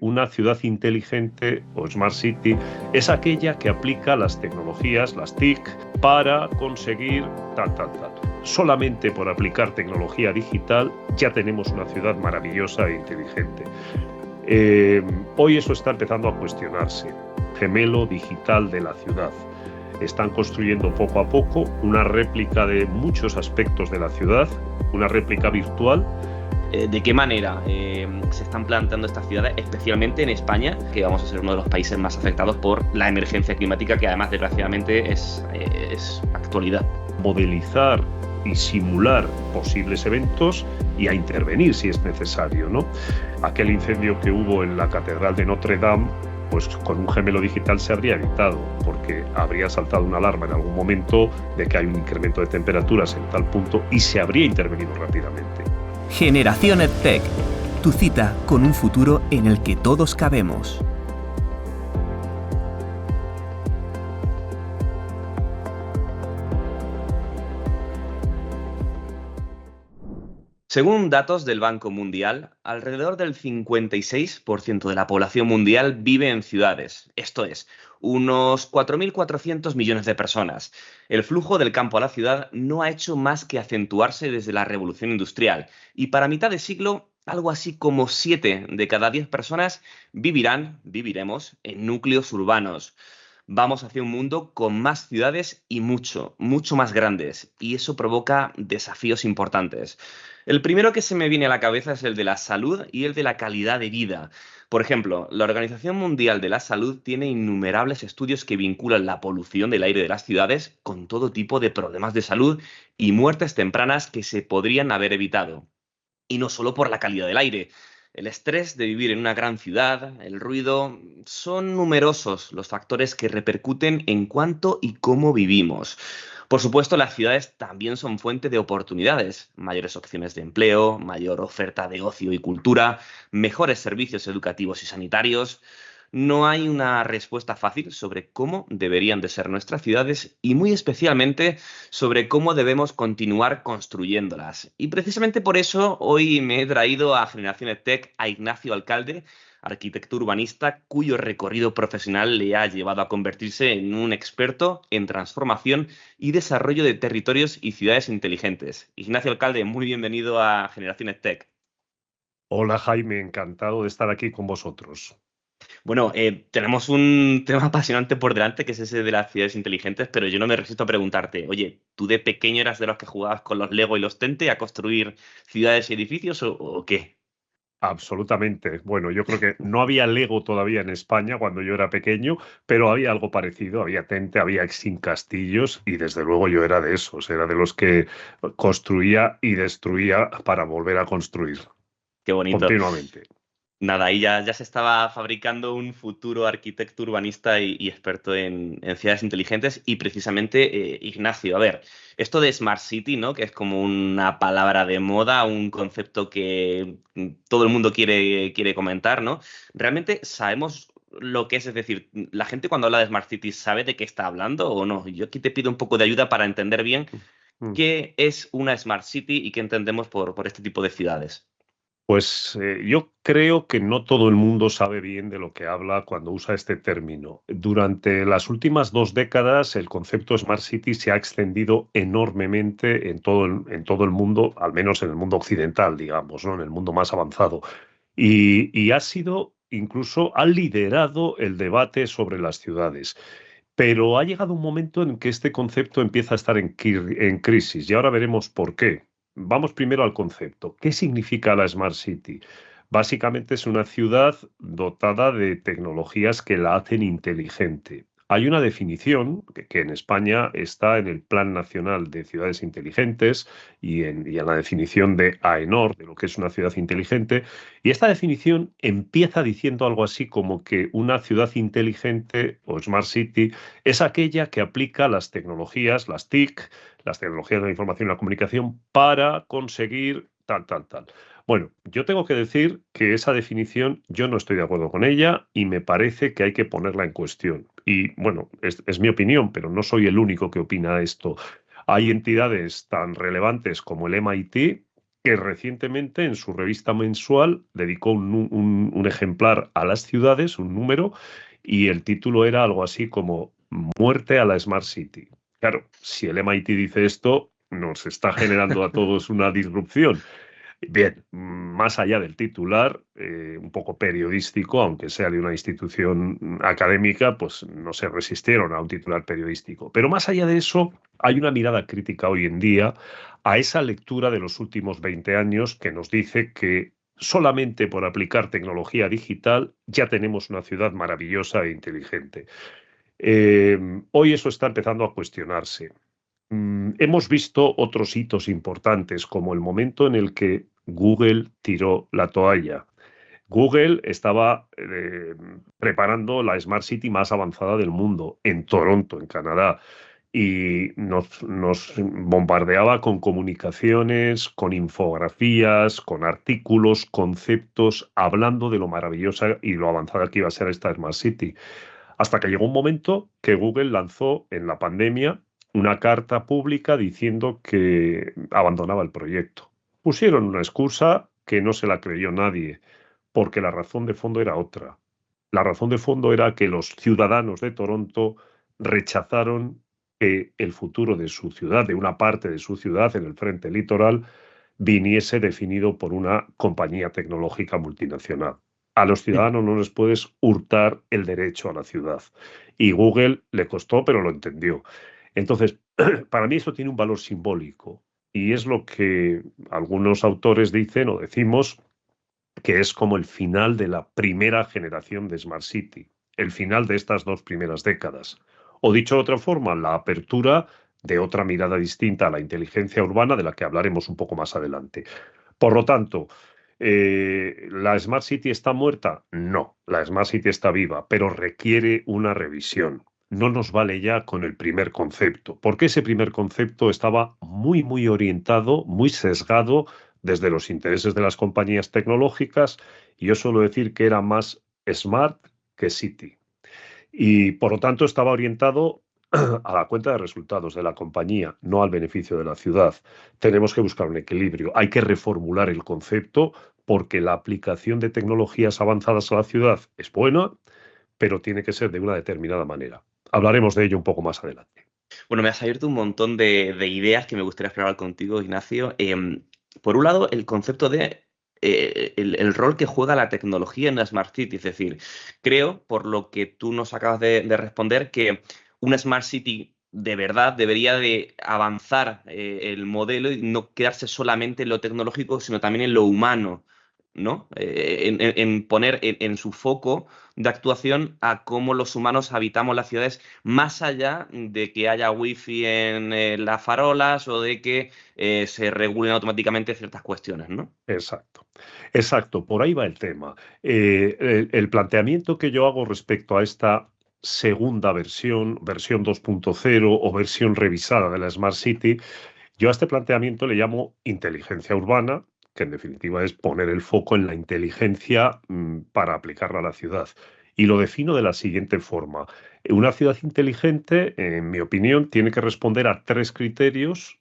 una ciudad inteligente o Smart City es aquella que aplica las tecnologías, las TIC, para conseguir tal. Solamente por aplicar tecnología digital ya tenemos una ciudad maravillosa e inteligente. Hoy eso está empezando a cuestionarse. Gemelo digital de la ciudad. Están construyendo poco a poco una réplica de muchos aspectos de la ciudad, una réplica virtual. ¿De qué manera se están planteando estas ciudades, especialmente en España, que vamos a ser uno de los países más afectados por la emergencia climática, que además desgraciadamente es actualidad? Modelizar y simular posibles eventos y a intervenir si es necesario, ¿no? Aquel incendio que hubo en la Catedral de Notre Dame, pues con un gemelo digital se habría evitado, porque habría saltado una alarma en algún momento de que hay un incremento de temperaturas en tal punto y se habría intervenido rápidamente. Generación EdTech, tu cita con un futuro en el que todos cabemos. Según datos del Banco Mundial, alrededor del 56% de la población mundial vive en ciudades, esto es, unos 4.400 millones de personas. El flujo del campo a la ciudad no ha hecho más que acentuarse desde la Revolución Industrial y para mitad de siglo, algo así como 7 de cada 10 personas viviremos en núcleos urbanos. Vamos hacia un mundo con más ciudades y mucho más grandes, y eso provoca desafíos importantes. El primero que se me viene a la cabeza es el de la salud y el de la calidad de vida. Por ejemplo, la Organización Mundial de la Salud tiene innumerables estudios que vinculan la polución del aire de las ciudades con todo tipo de problemas de salud y muertes tempranas que se podrían haber evitado. Y no solo por la calidad del aire. El estrés de vivir en una gran ciudad, el ruido, son numerosos los factores que repercuten en cuánto y cómo vivimos. Por supuesto, las ciudades también son fuente de oportunidades, mayores opciones de empleo, mayor oferta de ocio y cultura, mejores servicios educativos y sanitarios. No hay una respuesta fácil sobre cómo deberían de ser nuestras ciudades y muy especialmente sobre cómo debemos continuar construyéndolas. Y precisamente por eso hoy me he traído a Generación EdTech a Ignacio Alcalde, arquitecto urbanista cuyo recorrido profesional le ha llevado a convertirse en un experto en transformación y desarrollo de territorios y ciudades inteligentes. Ignacio Alcalde, muy bienvenido a Generación EdTech. Hola Jaime, encantado de estar aquí con vosotros. Bueno, tenemos un tema apasionante por delante, que es ese de las ciudades inteligentes, pero yo no me resisto a preguntarte, oye, ¿tú de pequeño eras de los que jugabas con los Lego y los Tente a construir ciudades y edificios o qué? Absolutamente. Bueno, yo creo que no había Lego todavía en España cuando yo era pequeño, pero había algo parecido. Había Tente, había Exin Castillos y desde luego yo era de esos, era de los que construía y destruía para volver a construir Qué bonito. continuamente. Nada, ahí ya se estaba fabricando un futuro arquitecto urbanista y experto en ciudades inteligentes. Y precisamente, Ignacio, a ver, esto de Smart City, ¿no? Que es como una palabra de moda, un concepto que todo el mundo quiere comentar, ¿no? ¿Realmente sabemos lo que es decir, la gente cuando habla de Smart City sabe de qué está hablando o no? Yo aquí te pido un poco de ayuda para entender bien Mm. qué es una Smart City y qué entendemos por este tipo de ciudades. Pues yo creo que no todo el mundo sabe bien de lo que habla cuando usa este término. Durante las últimas 2 décadas, el concepto Smart City se ha extendido enormemente en todo el mundo, al menos en el mundo occidental, digamos, ¿no? En el mundo más avanzado. Y ha sido, incluso, ha liderado el debate sobre las ciudades. Pero ha llegado un momento en que este concepto empieza a estar en crisis y ahora veremos por qué. Vamos primero al concepto. ¿Qué significa la Smart City? Básicamente es una ciudad dotada de tecnologías que la hacen inteligente. Hay una definición que en España está en el Plan Nacional de Ciudades Inteligentes y en la definición de AENOR, de lo que es una ciudad inteligente. Y esta definición empieza diciendo algo así como que una ciudad inteligente o Smart City es aquella que aplica las tecnologías, las TIC, las tecnologías de la información y la comunicación, para conseguir tal. Bueno, yo tengo que decir que esa definición yo no estoy de acuerdo con ella y me parece que hay que ponerla en cuestión. Y bueno, es mi opinión, pero no soy el único que opina esto. Hay entidades tan relevantes como el MIT que recientemente en su revista mensual dedicó un ejemplar a las ciudades, un número, y el título era algo así como Muerte a la Smart City. Claro, si el MIT dice esto, nos está generando a todos una disrupción. Bien, más allá del titular, un poco periodístico, aunque sea de una institución académica, pues no se resistieron a un titular periodístico. Pero más allá de eso, hay una mirada crítica hoy en día a esa lectura de los últimos 20 años que nos dice que solamente por aplicar tecnología digital ya tenemos una ciudad maravillosa e inteligente. Hoy eso está empezando a cuestionarse. Hemos visto otros hitos importantes, como el momento en el que Google tiró la toalla. Google estaba preparando la Smart City más avanzada del mundo, en Toronto, en Canadá, y nos bombardeaba con comunicaciones, con infografías, con artículos, conceptos, hablando de lo maravillosa y lo avanzada que iba a ser esta Smart City. Hasta que llegó un momento que Google lanzó en la pandemia una carta pública diciendo que abandonaba el proyecto. Pusieron una excusa que no se la creyó nadie, porque la razón de fondo era otra. La razón de fondo era que los ciudadanos de Toronto rechazaron que el futuro de su ciudad, de una parte de su ciudad en el frente litoral, viniese definido por una compañía tecnológica multinacional. A los ciudadanos no les puedes hurtar el derecho a la ciudad. Y Google le costó, pero lo entendió. Entonces, para mí eso tiene un valor simbólico y es lo que algunos autores dicen o decimos que es como el final de la primera generación de Smart City, el final de estas 2 primeras décadas. O dicho de otra forma, la apertura de otra mirada distinta a la inteligencia urbana de la que hablaremos un poco más adelante. Por lo tanto, ¿la Smart City está muerta? No, la Smart City está viva, pero requiere una revisión. No nos vale ya con el primer concepto, porque ese primer concepto estaba muy orientado, muy sesgado desde los intereses de las compañías tecnológicas, y yo suelo decir que era más smart que city. Y por lo tanto estaba orientado a la cuenta de resultados de la compañía, no al beneficio de la ciudad. Tenemos que buscar un equilibrio. Hay que reformular el concepto porque la aplicación de tecnologías avanzadas a la ciudad es buena, pero tiene que ser de una determinada manera. Hablaremos de ello un poco más adelante. Bueno, me has abierto un montón de ideas que me gustaría explorar contigo, Ignacio. Por un lado, el concepto de el rol que juega la tecnología en la Smart City. Es decir, creo, por lo que tú nos acabas de responder, que una Smart City de verdad debería de avanzar el modelo y no quedarse solamente en lo tecnológico, sino también en lo humano, ¿no? En poner en su foco de actuación a cómo los humanos habitamos las ciudades, más allá de que haya wifi en las farolas o de que se regulen automáticamente ciertas cuestiones, ¿no? Exacto, por ahí va el tema. El planteamiento que yo hago respecto a esta segunda versión 2.0 o versión revisada de la Smart City, yo a este planteamiento le llamo inteligencia urbana, que en definitiva es poner el foco en la inteligencia para aplicarla a la ciudad. Y lo defino de la siguiente forma. Una ciudad inteligente, en mi opinión, tiene que responder a 3 criterios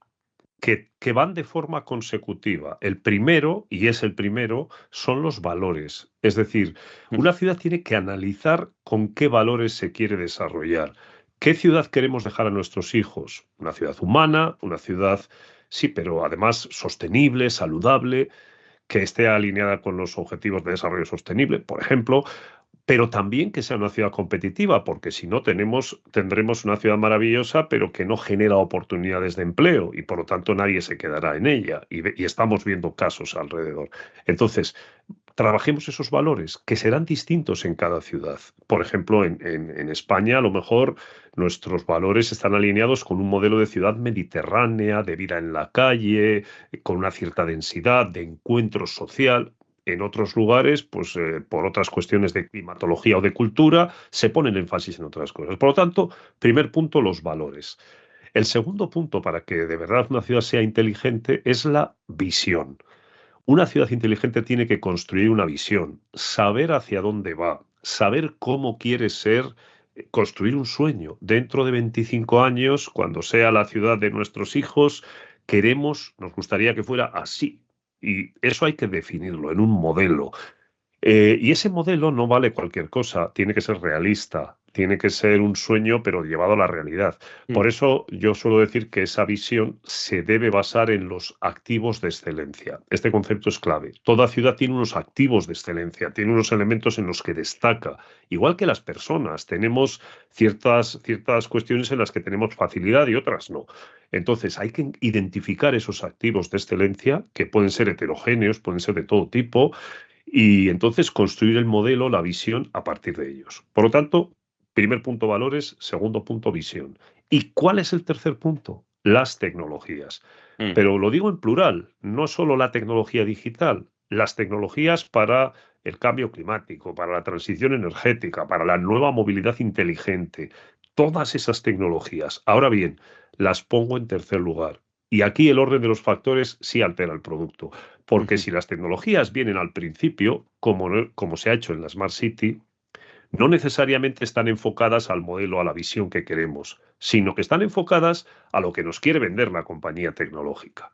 que van de forma consecutiva. El primero, y es el primero, son los valores. Es decir, una ciudad tiene que analizar con qué valores se quiere desarrollar. ¿Qué ciudad queremos dejar a nuestros hijos? Una ciudad humana, una ciudad, sí, pero además sostenible, saludable, que esté alineada con los objetivos de desarrollo sostenible, por ejemplo, pero también que sea una ciudad competitiva, porque si no tendremos una ciudad maravillosa, pero que no genera oportunidades de empleo y por lo tanto nadie se quedará en ella. Y estamos viendo casos alrededor. Entonces, trabajemos esos valores que serán distintos en cada ciudad. Por ejemplo, en España a lo mejor nuestros valores están alineados con un modelo de ciudad mediterránea, de vida en la calle, con una cierta densidad, de encuentro social. En otros lugares, pues por otras cuestiones de climatología o de cultura, se pone el énfasis en otras cosas. Por lo tanto, primer punto, los valores. El segundo punto para que de verdad una ciudad sea inteligente es la visión. Una ciudad inteligente tiene que construir una visión, saber hacia dónde va, saber cómo quiere ser, construir un sueño. Dentro de 25 años, cuando sea la ciudad de nuestros hijos, nos gustaría que fuera así. Y eso hay que definirlo en un modelo. Y ese modelo no vale cualquier cosa, tiene que ser realista, tiene que ser un sueño, pero llevado a la realidad. Por Mm, eso yo suelo decir que esa visión se debe basar en los activos de excelencia. Este concepto es clave. Toda ciudad tiene unos activos de excelencia, tiene unos elementos en los que destaca. Igual que las personas, tenemos ciertas cuestiones en las que tenemos facilidad y otras no. Entonces hay que identificar esos activos de excelencia, que pueden ser heterogéneos, pueden ser de todo tipo, y entonces construir el modelo, la visión a partir de ellos. Por lo tanto, primer punto valores, segundo punto visión. ¿Y cuál es el tercer punto? Las tecnologías. mm. Pero lo digo en plural, no solo la tecnología digital, las tecnologías para el cambio climático, para la transición energética, para la nueva movilidad inteligente, todas esas tecnologías. Ahora bien, las pongo en tercer lugar. Y aquí el orden de los factores sí altera el producto. Porque Ujú. si las tecnologías vienen al principio, como se ha hecho en la Smart City, no necesariamente están enfocadas al modelo, a la visión que queremos, sino que están enfocadas a lo que nos quiere vender la compañía tecnológica.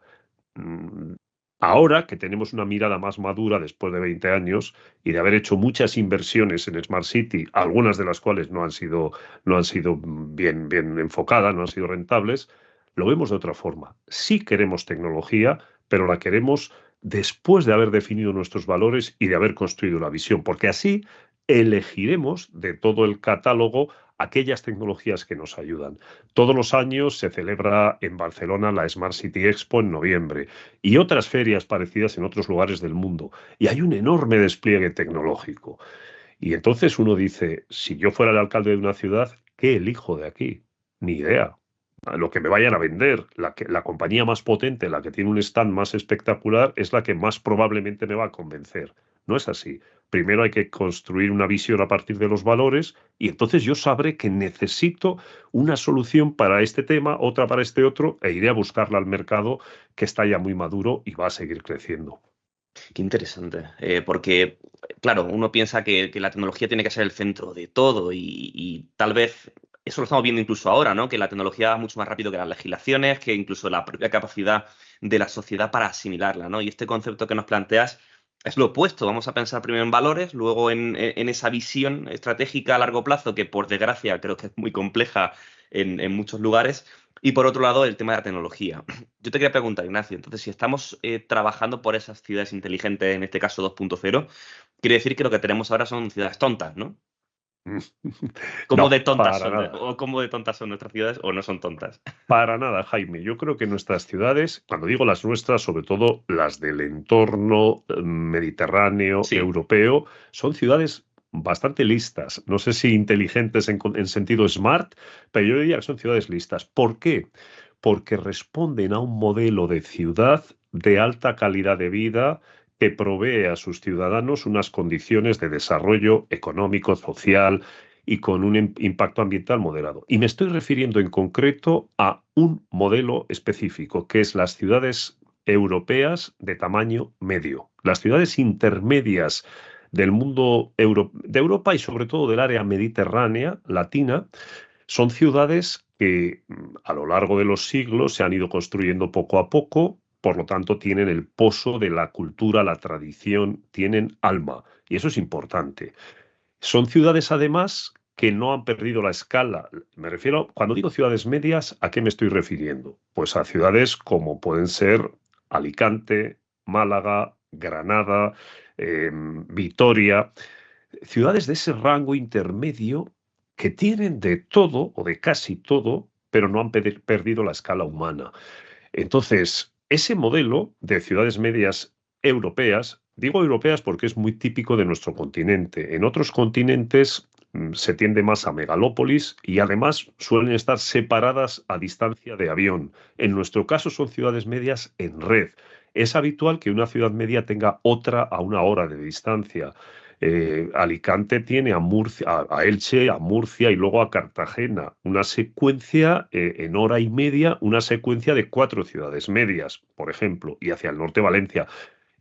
Mm, Ahora que tenemos una mirada más madura después de 20 años y de haber hecho muchas inversiones en Smart City, algunas de las cuales no han sido bien enfocadas, no han sido rentables, lo vemos de otra forma. Sí queremos tecnología, pero la queremos después de haber definido nuestros valores y de haber construido la visión, porque así elegiremos de todo el catálogo aquellas tecnologías que nos ayudan. Todos los años se celebra en Barcelona la Smart City Expo en noviembre y otras ferias parecidas en otros lugares del mundo. Y hay un enorme despliegue tecnológico. Y entonces uno dice, si yo fuera el alcalde de una ciudad, ¿qué elijo de aquí? Ni idea. Lo que me vayan a vender, la compañía más potente, la que tiene un stand más espectacular, es la que más probablemente me va a convencer. No es así. Primero hay que construir una visión a partir de los valores y entonces yo sabré que necesito una solución para este tema, otra para este otro, e iré a buscarla al mercado que está ya muy maduro y va a seguir creciendo. Qué interesante, porque, claro, uno piensa que la tecnología tiene que ser el centro de todo y tal vez eso lo estamos viendo incluso ahora, ¿no? Que la tecnología va mucho más rápido que las legislaciones, que incluso la propia capacidad de la sociedad para asimilarla, ¿no? Y este concepto que nos planteas es lo opuesto. Vamos a pensar primero en valores, luego en esa visión estratégica a largo plazo, que por desgracia creo que es muy compleja en muchos lugares. Y por otro lado, el tema de la tecnología. Yo te quería preguntar, Ignacio, entonces, si estamos trabajando por esas ciudades inteligentes, en este caso 2.0, quiere decir que lo que tenemos ahora son ciudades tontas, ¿no? ¿Cómo de No, tontas para son? nada. ¿O cómo de tontas son nuestras ciudades o no son tontas? Para nada, Jaime. Yo creo que nuestras ciudades, cuando digo las nuestras, sobre todo las del entorno mediterráneo, Sí. europeo, son ciudades bastante listas. No sé si inteligentes en sentido smart, pero yo diría que son ciudades listas. ¿Por qué? Porque responden a un modelo de ciudad de alta calidad de vida que provee a sus ciudadanos unas condiciones de desarrollo económico, social, y con un impacto ambiental moderado. Y me estoy refiriendo en concreto a un modelo específico, que es las ciudades europeas de tamaño medio, las ciudades intermedias del mundo de Europa y sobre todo del área mediterránea, latina, son ciudades que a lo largo de los siglos se han ido construyendo poco a poco, por lo tanto tienen el pozo de la cultura, la tradición, tienen alma, y eso es importante. Son ciudades, además, que no han perdido la escala. Me refiero, cuando digo ciudades medias, ¿a qué me estoy refiriendo? Pues a ciudades como pueden ser Alicante, Málaga, Granada, Vitoria, ciudades de ese rango intermedio que tienen de todo o de casi todo, pero no han perdido la escala humana. Entonces, ese modelo de ciudades medias europeas, digo europeas porque es muy típico de nuestro continente. En otros continentes se tiende más a megalópolis y además suelen estar separadas a distancia de avión. En nuestro caso son ciudades medias en red. Es habitual que una ciudad media tenga otra a una hora de distancia. Alicante tiene a Elche, a Murcia y luego a Cartagena. Una secuencia en hora y media, una secuencia de 4 ciudades medias, por ejemplo, y hacia el norte Valencia.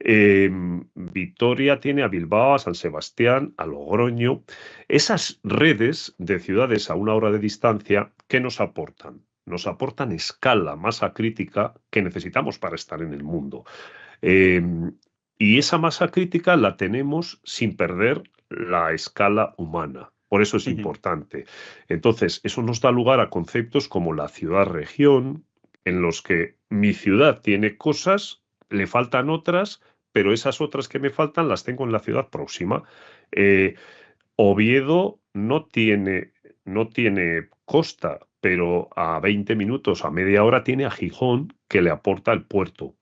Eh, Vitoria tiene a Bilbao, a San Sebastián, a Logroño. Esas redes de ciudades a una hora de distancia, ¿qué nos aportan? Nos aportan escala, masa crítica que necesitamos para estar en el mundo. Eh, y esa masa crítica la tenemos sin perder la escala humana. Por eso es Ujú. importante. Entonces, eso nos da lugar a conceptos como la ciudad-región, en los que mi ciudad tiene cosas, le faltan otras, pero esas otras que me faltan las tengo en la ciudad próxima. Eh, Oviedo no tiene costa, pero a 20 minutos, a media hora, tiene a Gijón, que le aporta el puerto.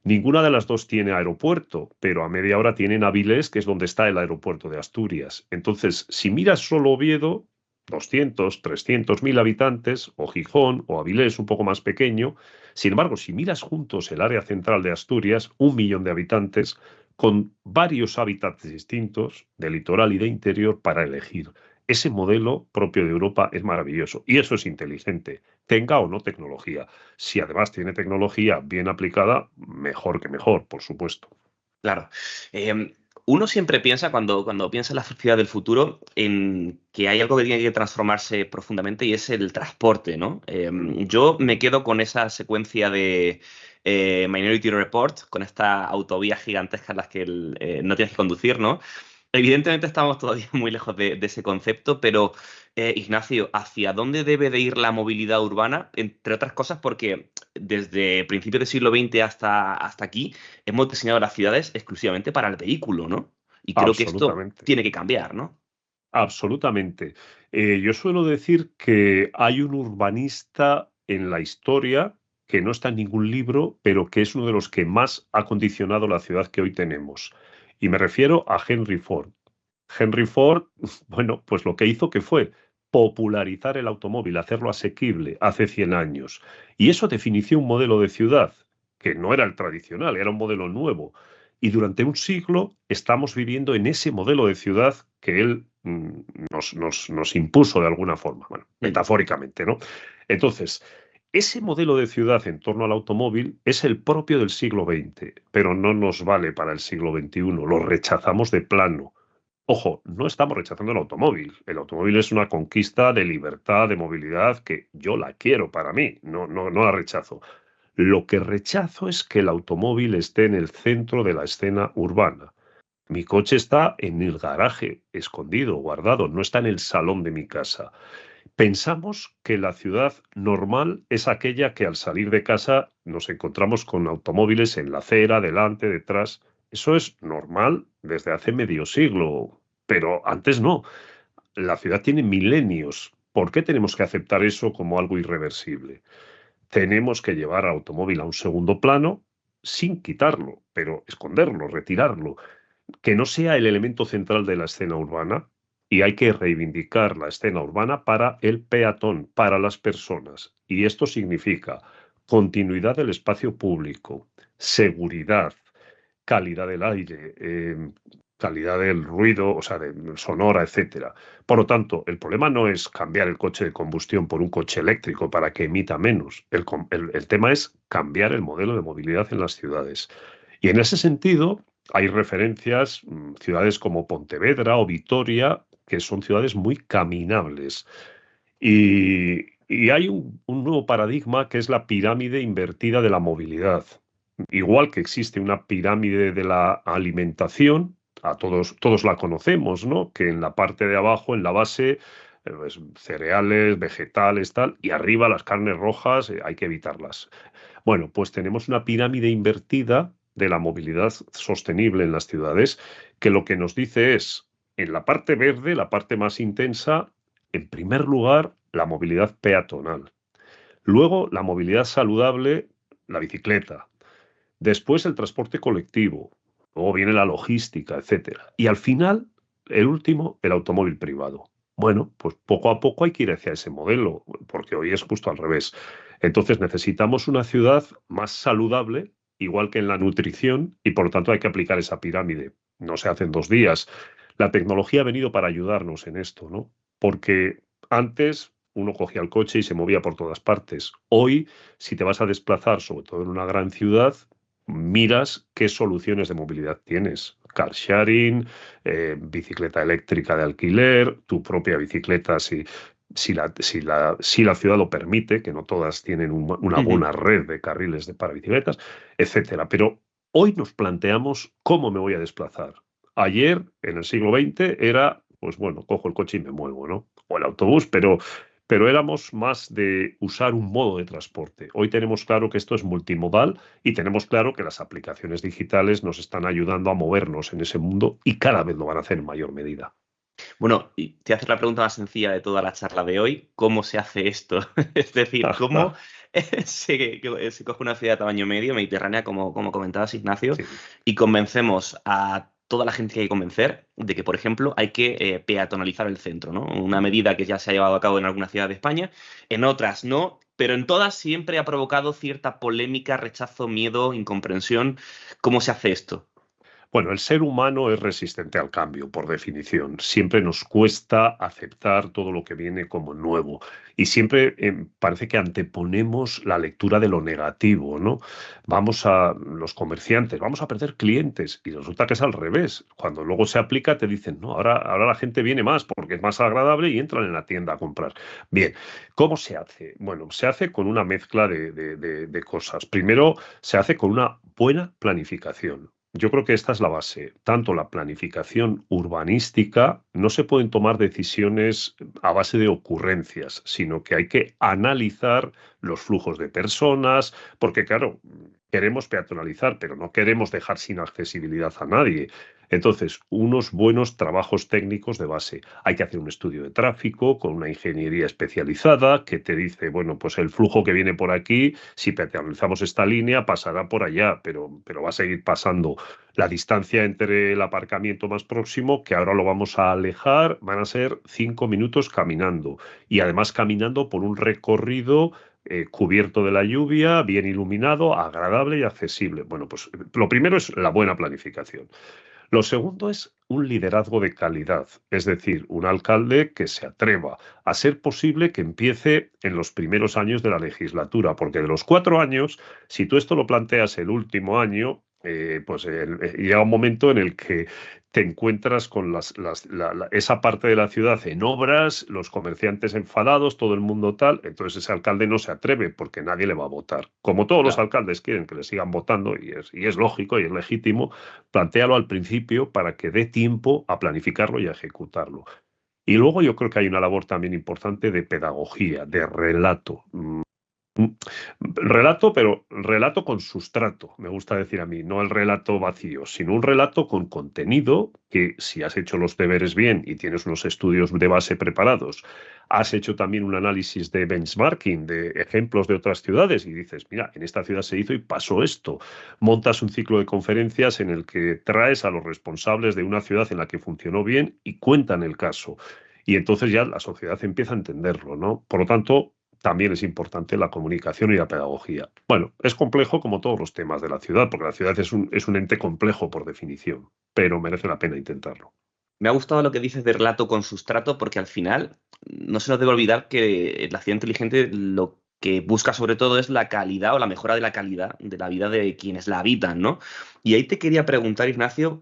Ninguna de las dos tiene aeropuerto, pero a media hora tienen Avilés, que es donde está el aeropuerto de Asturias. Entonces, si miras solo Oviedo, 200, 300 mil habitantes, o Gijón, o Avilés, un poco más pequeño. Sin embargo, si miras juntos el área central de Asturias, 1 millón de habitantes, con varios hábitats distintos, de litoral y de interior, para elegir. Ese modelo propio de Europa es maravilloso y eso es inteligente, tenga o no tecnología. Si además tiene tecnología bien aplicada, mejor que mejor, por supuesto. Claro. Uno siempre piensa, cuando piensa en la ciudad del futuro, en que hay algo que tiene que transformarse profundamente y es el transporte, ¿no? Yo me quedo con esa secuencia de Minority Report, con esta autovía gigantesca en las que no tienes que conducir, ¿no? Evidentemente estamos todavía muy lejos de ese concepto, pero Ignacio, ¿hacia dónde debe de ir la movilidad urbana? Entre otras cosas porque desde principios del siglo XX hasta aquí hemos diseñado las ciudades exclusivamente para el vehículo, ¿no? Y creo que esto Absolutamente. tiene que cambiar, ¿no? Absolutamente. Yo suelo decir que hay un urbanista en la historia que no está en ningún libro, pero que es uno de los que más ha condicionado la ciudad que hoy tenemos. Y me refiero a Henry Ford. Henry Ford, bueno, pues lo que hizo que fue popularizar el automóvil, hacerlo asequible hace 100 años. Y eso definió un modelo de ciudad que no era el tradicional, era un modelo nuevo. Y durante un siglo estamos viviendo en ese modelo de ciudad que él nos impuso de alguna forma, bueno, Mm. metafóricamente, ¿no? Entonces, ese modelo de ciudad en torno al automóvil es el propio del siglo XX, pero no nos vale para el siglo XXI, lo rechazamos de plano. Ojo, no estamos rechazando el automóvil. El automóvil es una conquista de libertad, de movilidad, que yo la quiero para mí, no la rechazo. Lo que rechazo es que el automóvil esté en el centro de la escena urbana. Mi coche está en el garaje, escondido, guardado, no está en el salón de mi casa. Pensamos que la ciudad normal es aquella que al salir de casa nos encontramos con automóviles en la acera, delante, detrás. Eso es normal desde hace medio siglo, pero antes no. La ciudad tiene milenios. ¿Por qué tenemos que aceptar eso como algo irreversible? Tenemos que llevar al automóvil a un segundo plano sin quitarlo, pero esconderlo, retirarlo, que no sea el elemento central de la escena urbana, y hay que reivindicar la escena urbana para el peatón, para las personas. Y esto significa continuidad del espacio público, seguridad, calidad del aire, calidad del ruido, o sea, de sonora, etcétera. Por lo tanto, el problema no es cambiar el coche de combustión por un coche eléctrico para que emita menos. El tema es cambiar el modelo de movilidad en las ciudades. Y en ese sentido, hay referencias, ciudades como Pontevedra o Vitoria, que son ciudades muy caminables. Y hay un nuevo paradigma que es la pirámide invertida de la movilidad. Igual que existe una pirámide de la alimentación, todos la conocemos, ¿no? Que en la parte de abajo, en la base, pues, cereales, vegetales, tal, y arriba las carnes rojas, hay que evitarlas. Bueno, pues tenemos una pirámide invertida de la movilidad sostenible en las ciudades, que lo que nos dice es, en la parte verde, la parte más intensa, en primer lugar, la movilidad peatonal. Luego, la movilidad saludable, la bicicleta. Después, el transporte colectivo. Luego viene la logística, etcétera. Y al final, el último, el automóvil privado. Bueno, pues poco a poco hay que ir hacia ese modelo, porque hoy es justo al revés. Entonces necesitamos una ciudad más saludable, igual que en la nutrición, y por lo tanto hay que aplicar esa pirámide. No se hace en 2 días. La tecnología ha venido para ayudarnos en esto, ¿no? Porque antes uno cogía el coche y se movía por todas partes. Hoy, si te vas a desplazar, sobre todo en una gran ciudad, miras qué soluciones de movilidad tienes. Car sharing, bicicleta eléctrica de alquiler, tu propia bicicleta si la ciudad lo permite, que no todas tienen una Ujú. buena red de carriles para bicicletas, etcétera. Pero Hoy nos planteamos cómo me voy a desplazar. Ayer, en el siglo XX, era, pues bueno, cojo el coche y me muevo, ¿no? O el autobús, pero éramos más de usar un modo de transporte. Hoy tenemos claro que esto es multimodal y tenemos claro que las aplicaciones digitales nos están ayudando a movernos en ese mundo y cada vez lo van a hacer en mayor medida. Bueno, y te haces la pregunta más sencilla de toda la charla de hoy, ¿cómo se hace esto? Es decir, ¿cómo se coge una ciudad de tamaño medio, mediterránea, como comentabas, Ignacio, Sí. y convencemos a toda la gente que hay que convencer de que, por ejemplo, hay que peatonalizar el centro, ¿no? Una medida que ya se ha llevado a cabo en alguna ciudad de España, en otras no, pero en todas siempre ha provocado cierta polémica, rechazo, miedo, incomprensión. ¿Cómo se hace esto? Bueno, el ser humano es resistente al cambio, por definición. Siempre nos cuesta aceptar todo lo que viene como nuevo y siempre parece que anteponemos la lectura de lo negativo, ¿no? Vamos a los comerciantes, vamos a perder clientes y resulta que es al revés. Cuando luego se aplica te dicen, no, ahora la gente viene más porque es más agradable y entran en la tienda a comprar. Bien, ¿cómo se hace? Bueno, se hace con una mezcla de cosas. Primero, se hace con una buena planificación. Yo creo que esta es la base. Tanto la planificación urbanística, no se pueden tomar decisiones a base de ocurrencias, sino que hay que analizar los flujos de personas, porque claro, queremos peatonalizar, pero no queremos dejar sin accesibilidad a nadie. Entonces, unos buenos trabajos técnicos de base. Hay que hacer un estudio de tráfico con una ingeniería especializada que te dice, bueno, pues el flujo que viene por aquí, si peatonalizamos esta línea, pasará por allá, pero va a seguir pasando. La distancia entre el aparcamiento más próximo, que ahora lo vamos a alejar, van a ser 5 minutos caminando. Y además caminando por un recorrido cubierto de la lluvia, bien iluminado, agradable y accesible. Bueno, pues lo primero es la buena planificación. Lo segundo es un liderazgo de calidad, es decir, un alcalde que se atreva a ser posible que empiece en los primeros años de la legislatura, porque de los 4 años, si tú esto lo planteas el último año, pues llega un momento en el que te encuentras con esa parte de la ciudad en obras, los comerciantes enfadados, todo el mundo tal, entonces ese alcalde no se atreve porque nadie le va a votar. Como todos los Claro. alcaldes quieren que le sigan votando y es lógico y es legítimo, plantéalo al principio para que dé tiempo a planificarlo y a ejecutarlo. Y luego yo creo que hay una labor también importante de pedagogía, de relato. Relato, pero relato con sustrato, me gusta decir a mí, no el relato vacío, sino un relato con contenido que si has hecho los deberes bien y tienes unos estudios de base preparados, has hecho también un análisis de benchmarking, de ejemplos de otras ciudades y dices, mira, en esta ciudad se hizo y pasó esto. Montas un ciclo de conferencias en el que traes a los responsables de una ciudad en la que funcionó bien y cuentan el caso. Y entonces ya la sociedad empieza a entenderlo, ¿no? Por lo tanto, también es importante la comunicación y la pedagogía. Bueno, es complejo como todos los temas de la ciudad, porque la ciudad es un ente complejo por definición, pero merece la pena intentarlo. Me ha gustado lo que dices de relato con sustrato, porque al final no se nos debe olvidar que la ciudad inteligente lo que busca sobre todo es la calidad o la mejora de la calidad de la vida de quienes la habitan, ¿no? Y ahí te quería preguntar, Ignacio,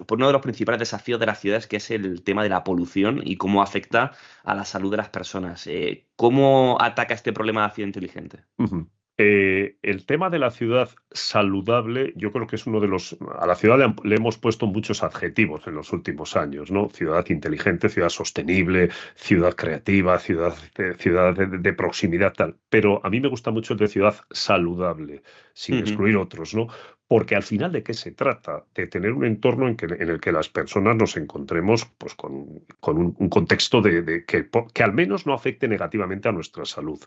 por uno de los principales desafíos de las ciudades, que es el tema de la polución y cómo afecta a la salud de las personas. ¿Cómo ataca este problema la ciudad inteligente? Ujú. El tema de la ciudad saludable, yo creo que es uno de los... A la ciudad le hemos puesto muchos adjetivos en los últimos años, ¿no? Ciudad inteligente, ciudad sostenible, ciudad creativa, ciudad de proximidad, tal. Pero a mí me gusta mucho el de ciudad saludable, sin Ujú. excluir otros, ¿no? Porque al final, ¿de qué se trata? De tener un entorno en el que las personas nos encontremos pues, con un contexto que al menos no afecte negativamente a nuestra salud.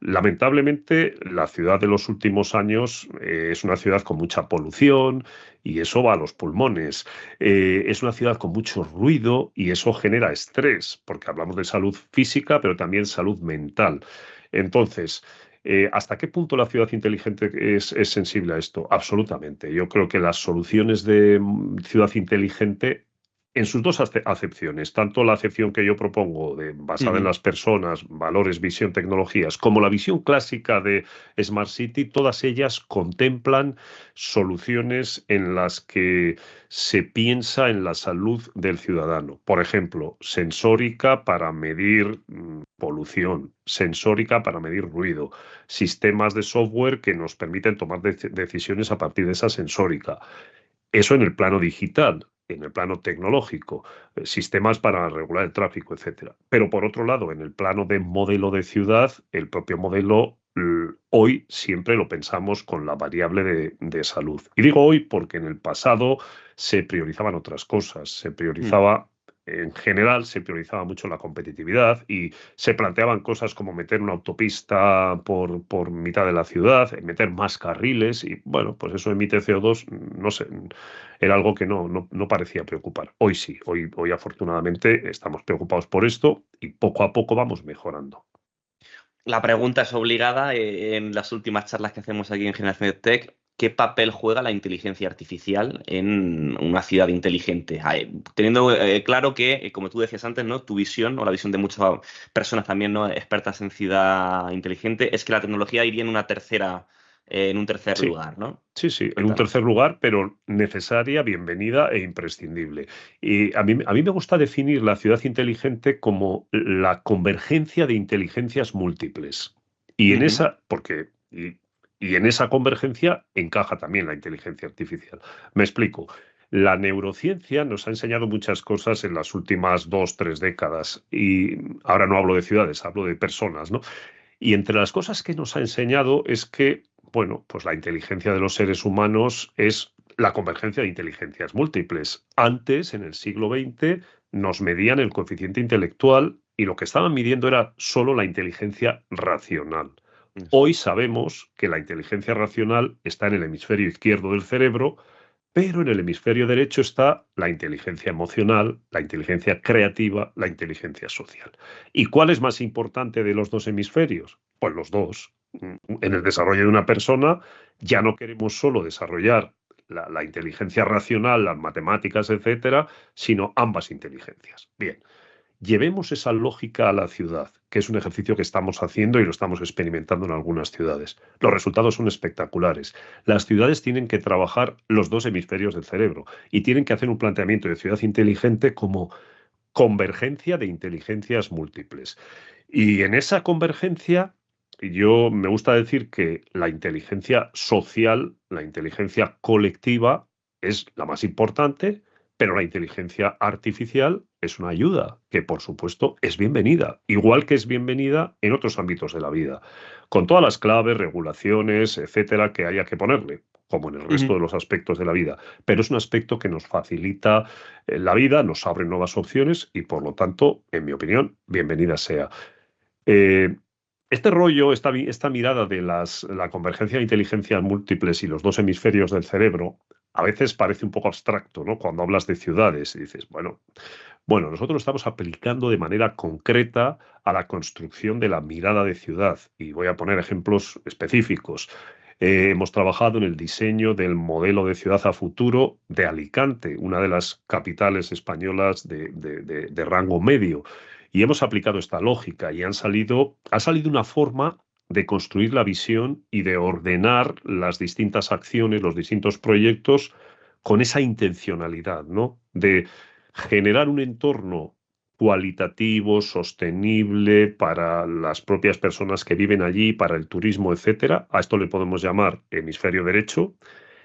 Lamentablemente, la ciudad de los últimos años es una ciudad con mucha polución y eso va a los pulmones. Es una ciudad con mucho ruido y eso genera estrés, porque hablamos de salud física, pero también salud mental. Entonces, ¿hasta qué punto la ciudad inteligente es sensible a esto? Absolutamente. Yo creo que las soluciones de ciudad inteligente en sus dos acepciones, tanto la acepción que yo propongo, basada en Ujú. las personas, valores, visión, tecnologías, como la visión clásica de Smart City, todas ellas contemplan soluciones en las que se piensa en la salud del ciudadano. Por ejemplo, sensórica para medir polución, sensórica para medir ruido, sistemas de software que nos permiten tomar decisiones a partir de esa sensórica. Eso en el plano digital, en el plano tecnológico, sistemas para regular el tráfico, etcétera. Pero por otro lado, en el plano de modelo de ciudad, el propio modelo hoy siempre lo pensamos con la variable de salud. Y digo hoy porque en el pasado se priorizaban otras cosas, en general se priorizaba mucho la competitividad y se planteaban cosas como meter una autopista por mitad de la ciudad, meter más carriles y bueno, pues eso emite CO2, no sé, era algo que no parecía preocupar. Hoy sí, hoy afortunadamente estamos preocupados por esto y poco a poco vamos mejorando. La pregunta es obligada en las últimas charlas que hacemos aquí en Generación Tech. ¿Qué papel juega la inteligencia artificial en una ciudad inteligente? Teniendo claro que, como tú decías antes, ¿no? Tu visión o la visión de muchas personas también, ¿no? expertas en ciudad inteligente es que la tecnología iría en un tercer Sí. lugar, ¿no? Sí, en un Cuéntanos. tercer lugar, pero necesaria, bienvenida e imprescindible. Y a mí me gusta definir la ciudad inteligente como la convergencia de inteligencias múltiples. Y en Ujú. esa, y en esa convergencia encaja también la inteligencia artificial. Me explico. La neurociencia nos ha enseñado muchas cosas en las últimas 2, 3 décadas. Y ahora no hablo de ciudades, hablo de personas, ¿no? Y entre las cosas que nos ha enseñado es que, bueno, pues la inteligencia de los seres humanos es la convergencia de inteligencias múltiples. Antes, en el siglo XX, nos medían el coeficiente intelectual y lo que estaban midiendo era solo la inteligencia racional. Hoy sabemos que la inteligencia racional está en el hemisferio izquierdo del cerebro, pero en el hemisferio derecho está la inteligencia emocional, la inteligencia creativa, la inteligencia social. ¿Y cuál es más importante de los dos hemisferios? Pues los dos. En el desarrollo de una persona ya no queremos solo desarrollar la inteligencia racional, las matemáticas, etcétera, sino ambas inteligencias. Bien, llevemos esa lógica a la ciudad, que es un ejercicio que estamos haciendo y lo estamos experimentando en algunas ciudades. Los resultados son espectaculares. Las ciudades tienen que trabajar los dos hemisferios del cerebro y tienen que hacer un planteamiento de ciudad inteligente como convergencia de inteligencias múltiples. Y en esa convergencia, yo me gusta decir que la inteligencia social, la inteligencia colectiva, es la más importante, pero la inteligencia artificial es una ayuda que, por supuesto, es bienvenida, igual que es bienvenida en otros ámbitos de la vida, con todas las claves, regulaciones, etcétera, que haya que ponerle, como en el resto Ujú. de los aspectos de la vida. Pero es un aspecto que nos facilita la vida, nos abre nuevas opciones y, por lo tanto, en mi opinión, bienvenida sea. Eh, este rollo, esta mirada de la convergencia de inteligencias múltiples y los dos hemisferios del cerebro, a veces parece un poco abstracto, ¿no? Cuando hablas de ciudades y dices, bueno, nosotros lo estamos aplicando de manera concreta a la construcción de la mirada de ciudad. Y voy a poner ejemplos específicos. Hemos trabajado en el diseño del modelo de ciudad a futuro de Alicante, una de las capitales españolas de rango medio. Y hemos aplicado esta lógica y ha salido una forma de construir la visión y de ordenar las distintas acciones, los distintos proyectos con esa intencionalidad, ¿no? De generar un entorno cualitativo, sostenible para las propias personas que viven allí, para el turismo, etcétera. A esto le podemos llamar hemisferio derecho,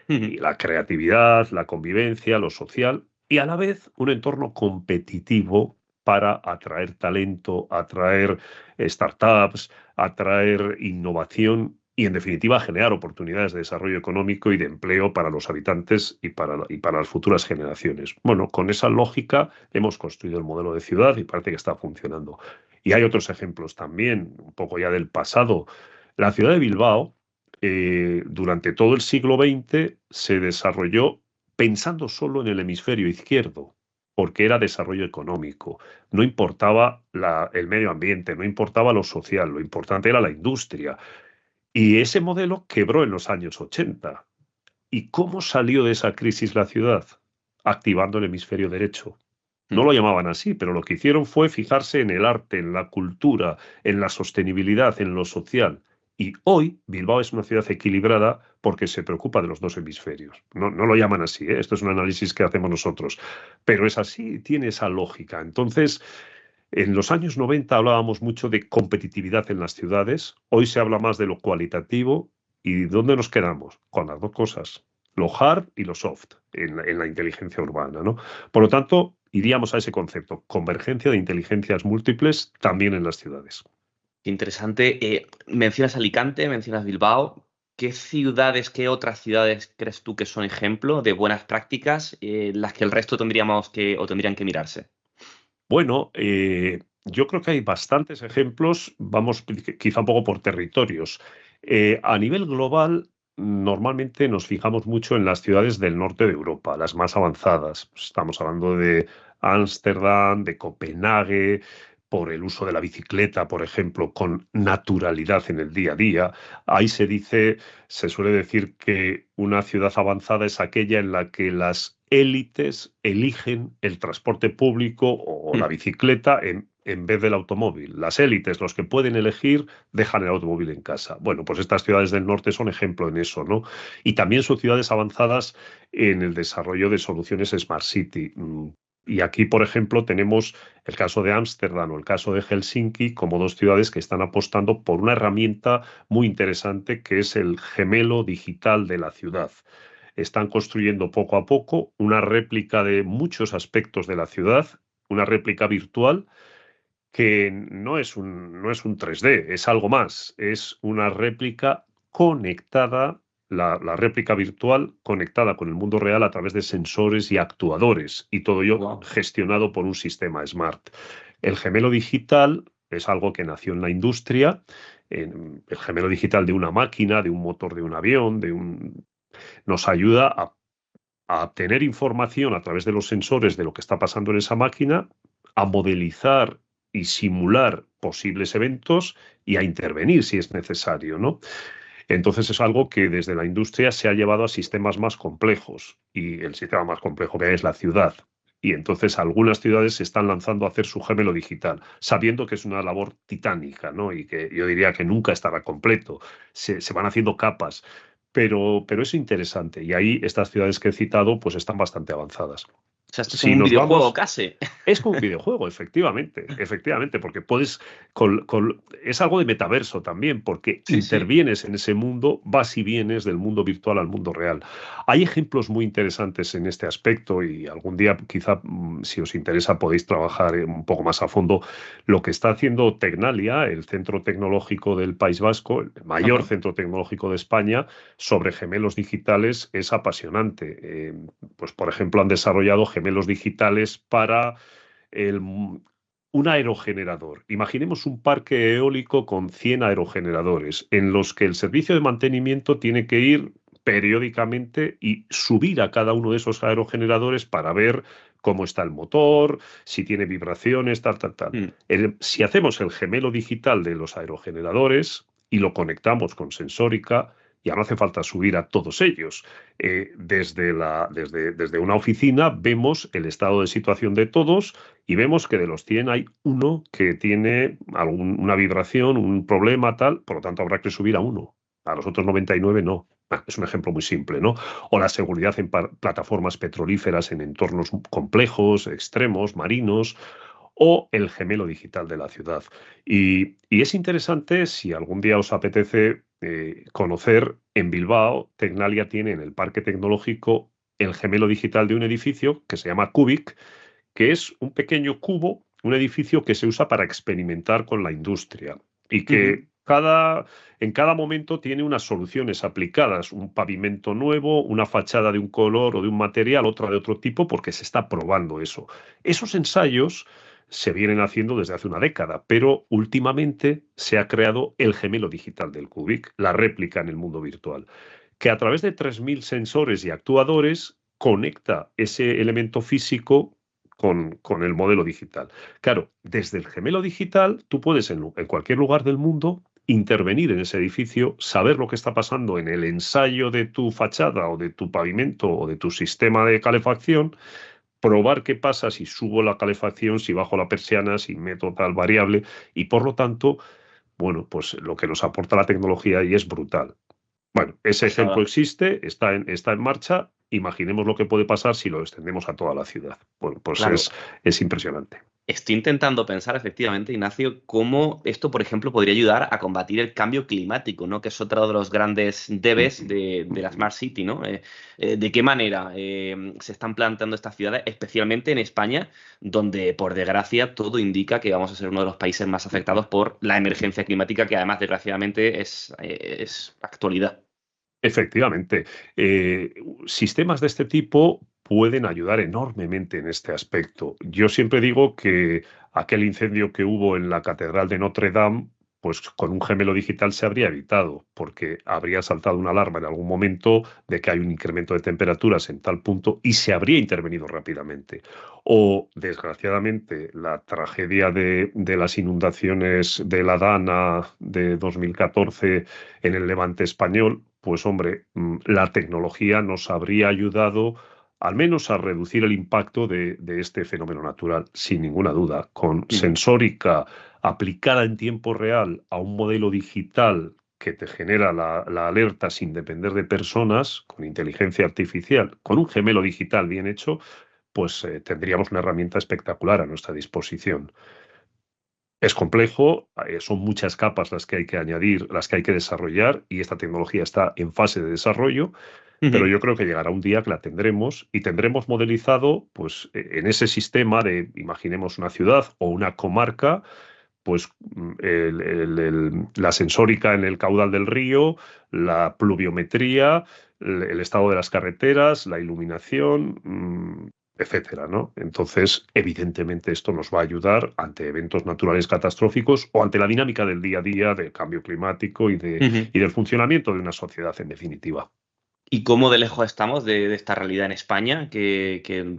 y Ujú. la creatividad, la convivencia, lo social, y a la vez un entorno competitivo para atraer talento, atraer startups, atraer innovación y, en definitiva, generar oportunidades de desarrollo económico y de empleo para los habitantes y para las futuras generaciones. Bueno, con esa lógica hemos construido el modelo de ciudad y parece que está funcionando. Y hay otros ejemplos también, un poco ya del pasado. La ciudad de Bilbao, durante todo el siglo XX, se desarrolló pensando solo en el hemisferio izquierdo, porque era desarrollo económico. No importaba el medio ambiente, no importaba lo social, lo importante era la industria. Y ese modelo quebró en los años 80. ¿Y cómo salió de esa crisis la ciudad? Activando el hemisferio derecho. No Ujú. lo llamaban así, pero lo que hicieron fue fijarse en el arte, en la cultura, en la sostenibilidad, en lo social. Y hoy Bilbao es una ciudad equilibrada porque se preocupa de los dos hemisferios. No lo llaman así, ¿eh? Esto es un análisis que hacemos nosotros, pero es así, tiene esa lógica. Entonces, En los años 90 hablábamos mucho de competitividad en las ciudades, hoy se habla más de lo cualitativo. ¿Y dónde nos quedamos? Con las dos cosas, lo hard y lo soft en la inteligencia urbana, ¿no? Por lo tanto, iríamos a ese concepto, convergencia de inteligencias múltiples también en las ciudades. Qué interesante. Mencionas Alicante, mencionas Bilbao. ¿Qué ciudades, qué otras ciudades crees tú que son ejemplo de buenas prácticas, las que el resto tendríamos que o tendrían que mirarse? Bueno, yo creo que hay bastantes ejemplos, vamos quizá un poco por territorios. A nivel global, normalmente nos fijamos mucho en las ciudades del norte de Europa, las más avanzadas. Estamos hablando de Ámsterdam, de Copenhague, por el uso de la bicicleta, por ejemplo, con naturalidad en el día a día. Ahí se suele decir que una ciudad avanzada es aquella en la que las élites eligen el transporte público o la Mm. bicicleta en vez del automóvil. Las élites, los que pueden elegir, dejan el automóvil en casa. Bueno, pues estas ciudades del norte son ejemplo en eso, ¿no? Y también son ciudades avanzadas en el desarrollo de soluciones Smart City. Y aquí, por ejemplo, tenemos el caso de Ámsterdam o el caso de Helsinki como dos ciudades que están apostando por una herramienta muy interesante que es el gemelo digital de la ciudad. Están construyendo poco a poco una réplica de muchos aspectos de la ciudad, una réplica virtual que no es un 3D, es algo más, es una réplica conectada, la réplica virtual conectada con el mundo real a través de sensores y actuadores, y todo ello Wow. gestionado por un sistema smart. El gemelo digital es algo que nació en la industria, el gemelo digital de una máquina, de un motor de un avión, nos ayuda a obtener información a través de los sensores de lo que está pasando en esa máquina, a modelizar y simular posibles eventos y a intervenir si es necesario, ¿no? Entonces es algo que desde la industria se ha llevado a sistemas más complejos y el sistema más complejo que hay es la ciudad. Y entonces algunas ciudades se están lanzando a hacer su gemelo digital, sabiendo que es una labor titánica, ¿no? Y que yo diría que nunca estará completo. Se van haciendo capas, pero es interesante. Y ahí estas ciudades que he citado pues están bastante avanzadas. O sea, esto es como Si un nos videojuego vamos casi. es como un videojuego, efectivamente, porque puedes, es algo de metaverso también, porque Sí, sí. intervienes en ese mundo, vas y vienes del mundo virtual al mundo real. Hay ejemplos muy interesantes en este aspecto y algún día quizá, si os interesa, podéis trabajar un poco más a fondo. Lo que está haciendo Tecnalia, el centro tecnológico del País Vasco, el mayor Ajá. centro tecnológico de España, sobre gemelos digitales es apasionante. Pues, por ejemplo, han desarrollado gemelos digitales para un aerogenerador. Imaginemos un parque eólico con 100 aerogeneradores en los que el servicio de mantenimiento tiene que ir periódicamente y subir a cada uno de esos aerogeneradores para ver cómo está el motor, si tiene vibraciones, tal, tal, tal. Mm. Si hacemos el gemelo digital de los aerogeneradores y lo conectamos con sensórica, ya no hace falta subir a todos ellos. Desde una oficina vemos el estado de situación de todos y vemos que de los 100 hay uno que tiene una vibración, un problema tal, por lo tanto habrá que subir a uno. A los otros 99 no. Es un ejemplo muy simple, ¿no? O la seguridad en plataformas petrolíferas en entornos complejos, extremos, marinos, o el gemelo digital de la ciudad. Y es interesante, si algún día os apetece conocer, en Bilbao, Tecnalia tiene en el parque tecnológico el gemelo digital de un edificio que se llama Cubic, que es un pequeño cubo, un edificio que se usa para experimentar con la industria y Ujú. que en cada momento tiene unas soluciones aplicadas, un pavimento nuevo, una fachada de un color o de un material, otra de otro tipo, porque se está probando eso. Esos ensayos se vienen haciendo desde hace una década, pero últimamente se ha creado el gemelo digital del Cubic, la réplica en el mundo virtual, que a través de 3.000 sensores y actuadores conecta ese elemento físico con el modelo digital. Claro, desde el gemelo digital tú puedes en cualquier lugar del mundo intervenir en ese edificio, saber lo que está pasando en el ensayo de tu fachada o de tu pavimento o de tu sistema de calefacción, probar qué pasa si subo la calefacción, si bajo la persiana, si meto tal variable y por lo tanto, bueno, pues lo que nos aporta la tecnología ahí es brutal. Bueno, ese ejemplo Pasada. existe, está en marcha. Imaginemos lo que puede pasar si lo extendemos a toda la ciudad. Bueno, pues Claro. es impresionante. Estoy intentando pensar, efectivamente, Ignacio, cómo esto, por ejemplo, podría ayudar a combatir el cambio climático, ¿no? Que es otro de los grandes debes de la Smart City, ¿no? ¿De qué manera se están planteando estas ciudades, especialmente en España, donde, por desgracia, todo indica que vamos a ser uno de los países más afectados por la emergencia climática, que además, desgraciadamente, es actualidad? Efectivamente, sistemas de este tipo pueden ayudar enormemente en este aspecto. Yo siempre digo que aquel incendio que hubo en la Catedral de Notre Dame, pues con un gemelo digital se habría evitado, porque habría saltado una alarma en algún momento de que hay un incremento de temperaturas en tal punto y se habría intervenido rápidamente. O, desgraciadamente, la tragedia de las inundaciones de la Dana de 2014 en el Levante español, pues hombre, la tecnología nos habría ayudado al menos a reducir el impacto de este fenómeno natural, sin ninguna duda. Con Ujú. sensórica aplicada en tiempo real a un modelo digital que te genera la alerta sin depender de personas, con inteligencia artificial, con un gemelo digital bien hecho, pues tendríamos una herramienta espectacular a nuestra disposición. Es complejo, son muchas capas las que hay que añadir, las que hay que desarrollar, y esta tecnología está en fase de desarrollo, pero Ujú. yo creo que llegará un día que la tendremos y tendremos modelizado, pues, en ese sistema de, imaginemos una ciudad o una comarca, pues la sensórica en el caudal del río, la pluviometría, el estado de las carreteras, la iluminación, etcétera, ¿no? Entonces, evidentemente, esto nos va a ayudar ante eventos naturales catastróficos o ante la dinámica del día a día, del cambio climático Ujú. y del funcionamiento de una sociedad, en definitiva. ¿Y cómo de lejos estamos de esta realidad en España que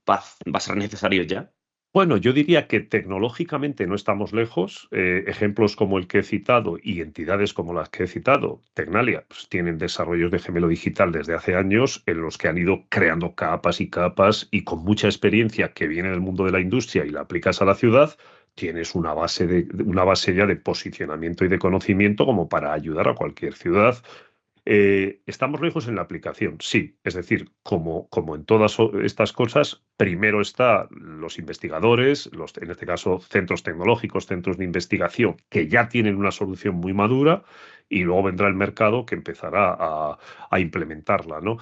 va a ser necesario ya? Bueno, yo diría que tecnológicamente no estamos lejos. Ejemplos como el que he citado y entidades como las que he citado, Tecnalia, pues tienen desarrollos de gemelo digital desde hace años en los que han ido creando capas y capas y con mucha experiencia que viene del mundo de la industria y la aplicas a la ciudad, tienes una base ya de posicionamiento y de conocimiento como para ayudar a cualquier ciudad. ¿Estamos lejos en la aplicación? Sí, es decir, como en todas estas cosas, primero están los investigadores, en este caso centros tecnológicos, centros de investigación, que ya tienen una solución muy madura, y luego vendrá el mercado que empezará a implementarla, ¿no?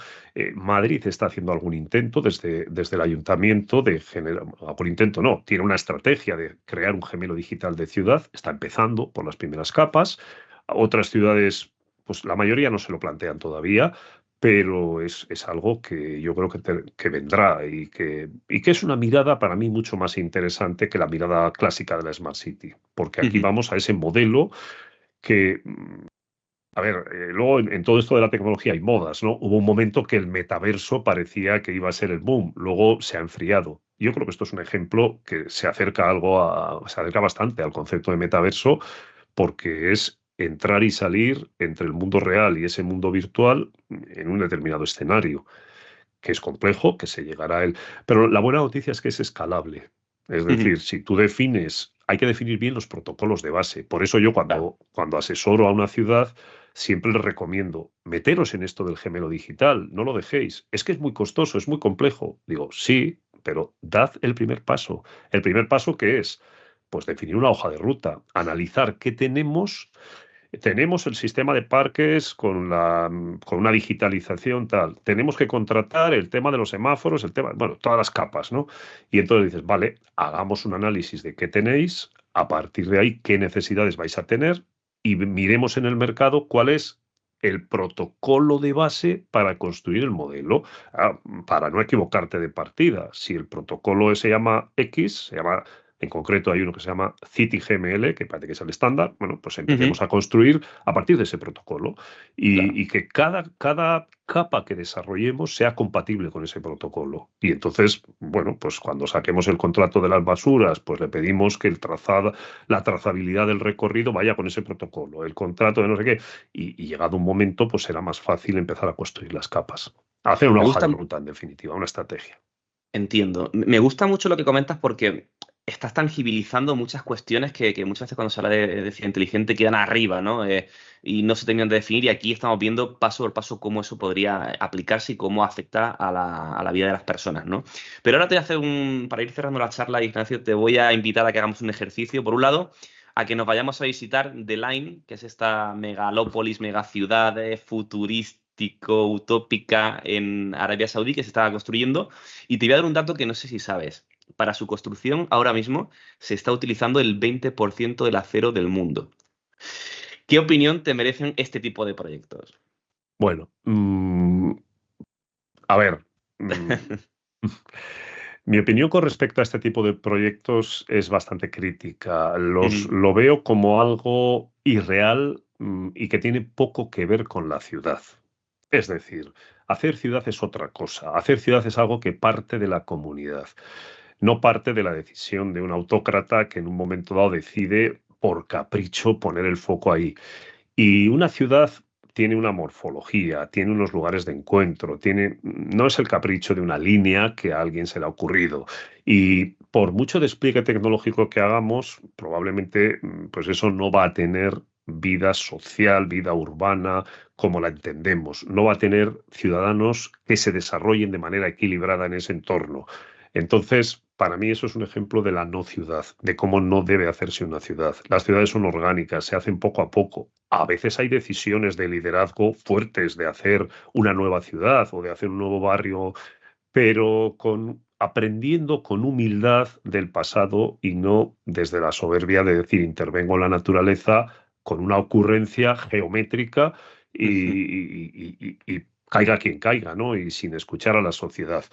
Madrid está haciendo algún intento desde el ayuntamiento de generar, por intento no, tiene una estrategia de crear un gemelo digital de ciudad, está empezando por las primeras capas. Otras ciudades, pues la mayoría no se lo plantean todavía, pero es algo que yo creo que vendrá y que es una mirada para mí mucho más interesante que la mirada clásica de la Smart City, porque aquí Ujú. vamos a ese modelo que, a ver, luego en todo esto de la tecnología hay modas, ¿no? Hubo un momento que el metaverso parecía que iba a ser el boom, luego se ha enfriado. Yo creo que esto es un ejemplo que se acerca bastante al concepto de metaverso, porque es entrar y salir entre el mundo real y ese mundo virtual en un determinado escenario, que es complejo, que se llegará a él. Pero la buena noticia es que es escalable. Es Ujú. decir, si tú defines, hay que definir bien los protocolos de base. Por eso yo Claro. cuando asesoro a una ciudad, siempre les recomiendo, meteros en esto del gemelo digital, no lo dejéis. Es que es muy costoso, es muy complejo. Digo, sí, pero dad el primer paso. ¿El primer paso qué es? Pues definir una hoja de ruta, analizar qué tenemos. Tenemos el sistema de parques con una digitalización tal. Tenemos que contratar el tema de los semáforos, el tema, bueno, todas las capas, ¿no? Y entonces dices, vale, hagamos un análisis de qué tenéis, a partir de ahí, qué necesidades vais a tener y miremos en el mercado cuál es el protocolo de base para construir el modelo, para no equivocarte de partida. Si el protocolo se llama X, en concreto hay uno que se llama CityGML, que parece que es el estándar. Bueno, pues Ujú. empecemos a construir a partir de ese protocolo Claro. y que cada capa que desarrollemos sea compatible con ese protocolo. Y entonces, bueno, pues cuando saquemos el contrato de las basuras, pues le pedimos que la trazabilidad del recorrido vaya con ese protocolo, el contrato de no sé qué. Y llegado un momento, pues será más fácil empezar a construir las capas. Hacer una Me hoja gusta. de ruta, en definitiva, una estrategia. Entiendo. Me gusta mucho lo que comentas porque estás tangibilizando muchas cuestiones que muchas veces cuando se habla de ciudad inteligente quedan arriba, ¿no? Y no se terminan de definir, y aquí estamos viendo paso por paso cómo eso podría aplicarse y cómo afecta a la vida de las personas, ¿no? Pero ahora te voy a hacer para ir cerrando la charla, Ignacio, te voy a invitar a que hagamos un ejercicio. Por un lado, a que nos vayamos a visitar The Line, que es esta megalópolis, megaciudad futurístico, utópica en Arabia Saudí que se está construyendo. Y te voy a dar un dato que no sé si sabes. Para su construcción, ahora mismo se está utilizando el 20% del acero del mundo. ¿Qué opinión te merecen este tipo de proyectos? Bueno, a ver, mi opinión con respecto a este tipo de proyectos es bastante crítica. Lo veo como algo irreal y que tiene poco que ver con la ciudad. Es decir, hacer ciudad es otra cosa. Hacer ciudad es algo que parte de la comunidad, no parte de la decisión de un autócrata que en un momento dado decide por capricho poner el foco ahí. Y una ciudad tiene una morfología, tiene unos lugares de encuentro, no es el capricho de una línea que a alguien se le ha ocurrido. Y por mucho despliegue tecnológico que hagamos, probablemente pues eso no va a tener vida social, vida urbana, como la entendemos. No va a tener ciudadanos que se desarrollen de manera equilibrada en ese entorno. Entonces, para mí eso es un ejemplo de la no ciudad, de cómo no debe hacerse una ciudad. Las ciudades son orgánicas, se hacen poco a poco. A veces hay decisiones de liderazgo fuertes de hacer una nueva ciudad o de hacer un nuevo barrio, pero aprendiendo con humildad del pasado y no desde la soberbia de decir intervengo en la naturaleza con una ocurrencia geométrica y caiga quien caiga, ¿no? Y sin escuchar a la sociedad.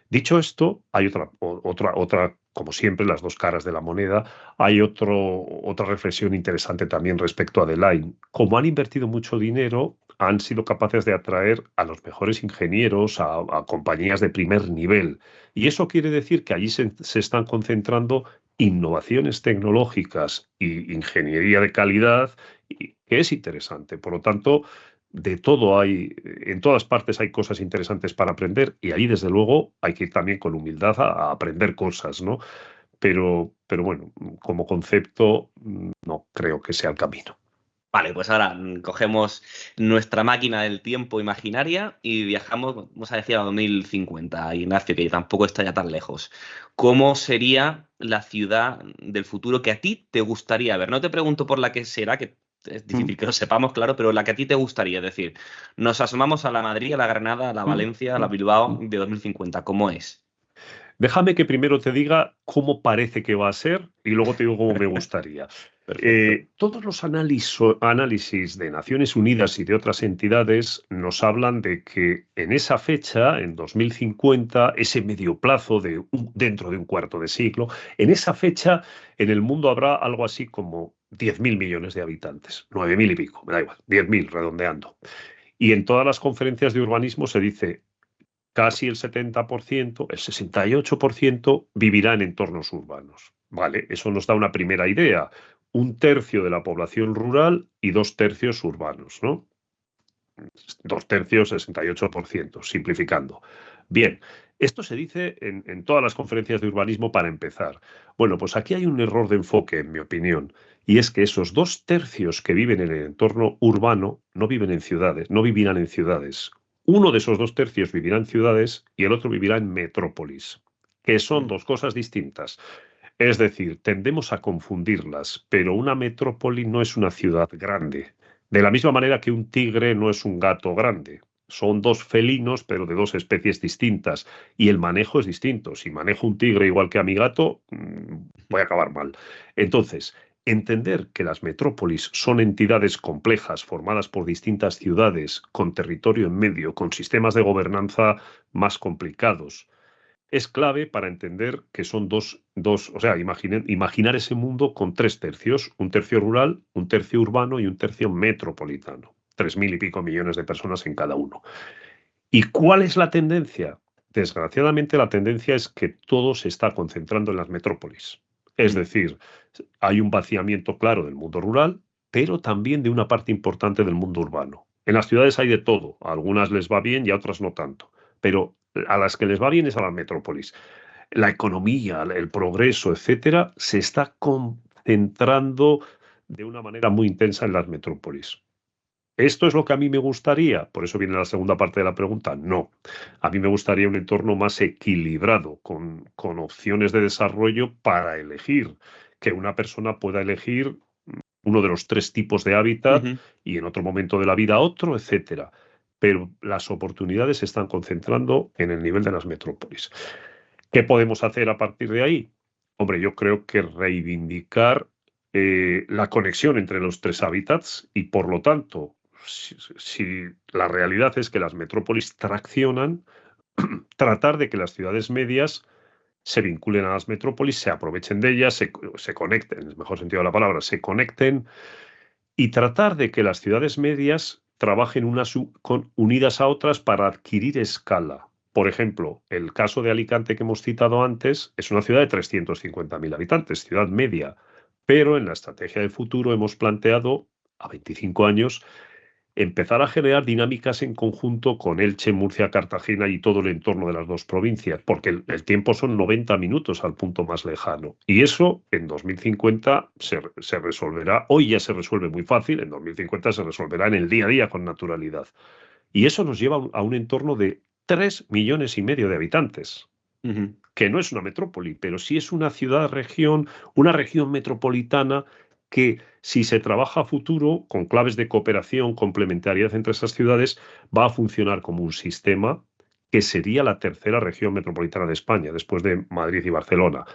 Dicho esto, hay otra, como siempre, las dos caras de la moneda. Hay otra reflexión interesante también respecto a The Line. Como han invertido mucho dinero, han sido capaces de atraer a los mejores ingenieros, a compañías de primer nivel. Y eso quiere decir que allí se están concentrando innovaciones tecnológicas y ingeniería de calidad, que es interesante. Por lo tanto, de todo hay, en todas partes hay cosas interesantes para aprender y ahí desde luego hay que ir también con humildad a aprender cosas, ¿no? Pero bueno, como concepto no creo que sea el camino. Vale, pues ahora cogemos nuestra máquina del tiempo imaginaria y viajamos, vamos a decir, a 2050, Ignacio, que tampoco está ya tan lejos. ¿Cómo sería la ciudad del futuro que a ti te gustaría ver? No te pregunto por la que será, que es difícil que lo sepamos, claro, pero la que a ti te gustaría. Es decir, nos asomamos a la Madrid, a la Granada, a la Valencia, a la Bilbao de 2050. ¿Cómo es? Déjame que primero te diga cómo parece que va a ser y luego te digo cómo me gustaría. Perfecto. Todos los análisis de Naciones Unidas y de otras entidades nos hablan de que en esa fecha, en 2050, ese medio plazo dentro de un cuarto de siglo, en esa fecha en el mundo habrá algo así como 10.000 millones de habitantes, 9.000 y pico, me da igual, 10.000 redondeando. Y en todas las conferencias de urbanismo se dice casi el 70%, el 68% vivirá en entornos urbanos. Vale, eso nos da una primera idea. 1/3 de la población rural y 2/3 urbanos, ¿no? 2/3, 68%, simplificando. Bien, esto se dice en todas las conferencias de urbanismo para empezar. Bueno, pues aquí hay un error de enfoque, en mi opinión, y es que esos 2/3 que viven en el entorno urbano no viven en ciudades, no vivirán en ciudades. Uno de esos 2/3 vivirá en ciudades y el otro vivirá en metrópolis, que son dos cosas distintas. Es decir, tendemos a confundirlas, pero una metrópoli no es una ciudad grande. De la misma manera que un tigre no es un gato grande. Son dos felinos, pero de dos especies distintas. Y el manejo es distinto. Si manejo un tigre igual que a mi gato, voy a acabar mal. Entonces, entender que las metrópolis son entidades complejas formadas por distintas ciudades, con territorio en medio, con sistemas de gobernanza más complicados, es clave para entender que son o sea, imaginar ese mundo con 3/3, 1/3 rural, 1/3 urbano y 1/3 metropolitano. 3.000 y pico millones de personas en cada uno. ¿Y cuál es la tendencia? Desgraciadamente, la tendencia es que todo se está concentrando en las metrópolis. Es decir, hay un vaciamiento claro del mundo rural, pero también de una parte importante del mundo urbano. En las ciudades hay de todo. A algunas les va bien y a otras no tanto. Pero a las que les va bien es a las metrópolis. la economía, el progreso, etcétera, se está concentrando de una manera muy intensa en las metrópolis. ¿Esto es lo que a mí me gustaría? Por eso viene la segunda parte de la pregunta. No. A mí me gustaría un entorno más equilibrado, con opciones de desarrollo para elegir, que una persona pueda elegir uno de los 3 tipos de hábitat y en otro momento de la vida otro, etcétera. Pero las oportunidades se están concentrando en el nivel de las metrópolis. ¿Qué podemos hacer a partir de ahí? Hombre, yo creo que reivindicar la conexión entre los 3 hábitats y, por lo tanto, si la realidad es que las metrópolis traccionan, tratar de que las ciudades medias se vinculen a las metrópolis, se aprovechen de ellas, se conecten, en el mejor sentido de la palabra, se conecten, y tratar de que las ciudades medias trabajen unidas a otras para adquirir escala. Por ejemplo, el caso de Alicante que hemos citado antes es una ciudad de 350.000 habitantes, ciudad media, pero en la estrategia de futuro hemos planteado a 25 años empezar a generar dinámicas en conjunto con Elche, Murcia, Cartagena y todo el entorno de las 2 provincias, porque el tiempo son 90 minutos al punto más lejano. Y eso en 2050 se resolverá. Hoy ya se resuelve muy fácil, en 2050 se resolverá en el día a día con naturalidad. Y eso nos lleva a un entorno de 3,5 millones de habitantes, que no es una metrópoli, pero sí es una ciudad-región, una región metropolitana que, si se trabaja a futuro con claves de cooperación, complementariedad entre esas ciudades, va a funcionar como un sistema que sería la 3ª región metropolitana de España, después de Madrid y Barcelona.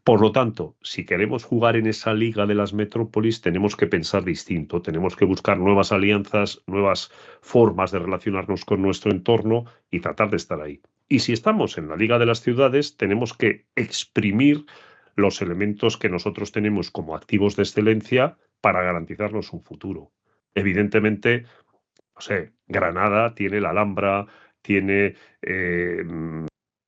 Por lo tanto, si queremos jugar en esa liga de las metrópolis, tenemos que pensar distinto, tenemos que buscar nuevas alianzas, nuevas formas de relacionarnos con nuestro entorno y tratar de estar ahí. Y si estamos en la liga de las ciudades, tenemos que exprimir los elementos que nosotros tenemos como activos de excelencia para garantizarnos un futuro. Evidentemente, no sé, Granada tiene la Alhambra, tiene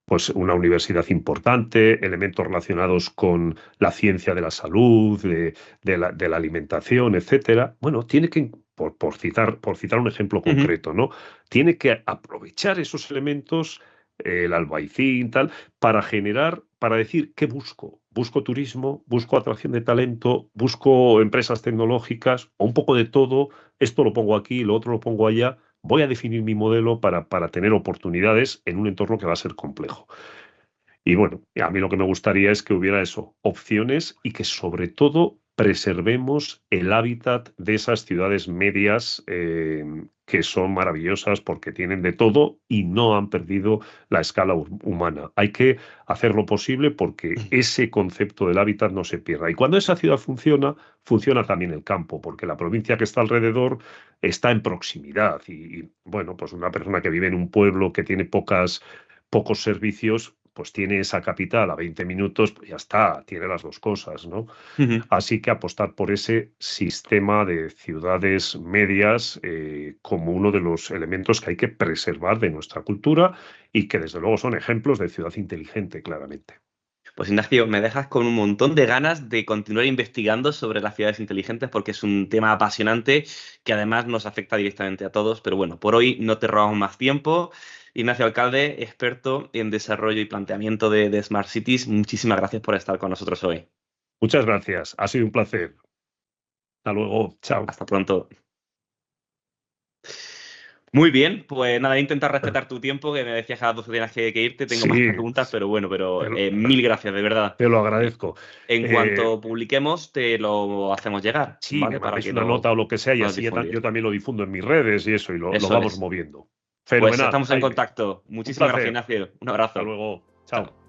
pues una universidad importante, elementos relacionados con la ciencia de la salud, de la alimentación, etcétera. Bueno, tiene que, por citar un ejemplo concreto, ¿no? Tiene que aprovechar esos elementos, el Albaicín, tal, para decir, ¿qué busco? Busco turismo, busco atracción de talento, busco empresas tecnológicas, o un poco de todo. Esto lo pongo aquí, lo otro lo pongo allá. Voy a definir mi modelo para tener oportunidades en un entorno que va a ser complejo. Y bueno, a mí lo que me gustaría es que hubiera eso, opciones, y que sobre todo preservemos el hábitat de esas ciudades medias que son maravillosas porque tienen de todo y no han perdido la escala humana. Hay que hacer lo posible porque ese concepto del hábitat no se pierda. Y cuando esa ciudad funciona también el campo, porque la provincia que está alrededor está en proximidad. Y bueno, pues una persona que vive en un pueblo que tiene pocos servicios, pues tiene esa capital a 20 minutos, pues ya está, tiene las 2 cosas, ¿no? Así que apostar por ese sistema de ciudades medias como uno de los elementos que hay que preservar de nuestra cultura y que desde luego son ejemplos de ciudad inteligente, claramente. Pues Ignacio, me dejas con un montón de ganas de continuar investigando sobre las ciudades inteligentes porque es un tema apasionante que además nos afecta directamente a todos. Pero bueno, por hoy no te robamos más tiempo. Ignacio Alcalde, experto en desarrollo y planteamiento de Smart Cities, muchísimas gracias por estar con nosotros hoy. Muchas gracias, ha sido un placer. Hasta luego, chao. Hasta pronto. Muy bien, pues nada, intentar respetar tu tiempo, que me decías que a las 12 tenías que irte, tengo más preguntas, pero bueno, mil gracias, de verdad. Te lo agradezco. En cuanto publiquemos, te lo hacemos llegar. Sí, ¿vale? me mandáis una nota o lo que sea y así yo también lo difundo en mis redes y eso, y lo vamos moviendo. Fenomenal. Pues estamos en contacto. Muchísimas gracias, Ignacio. Un abrazo. Hasta luego. Chao.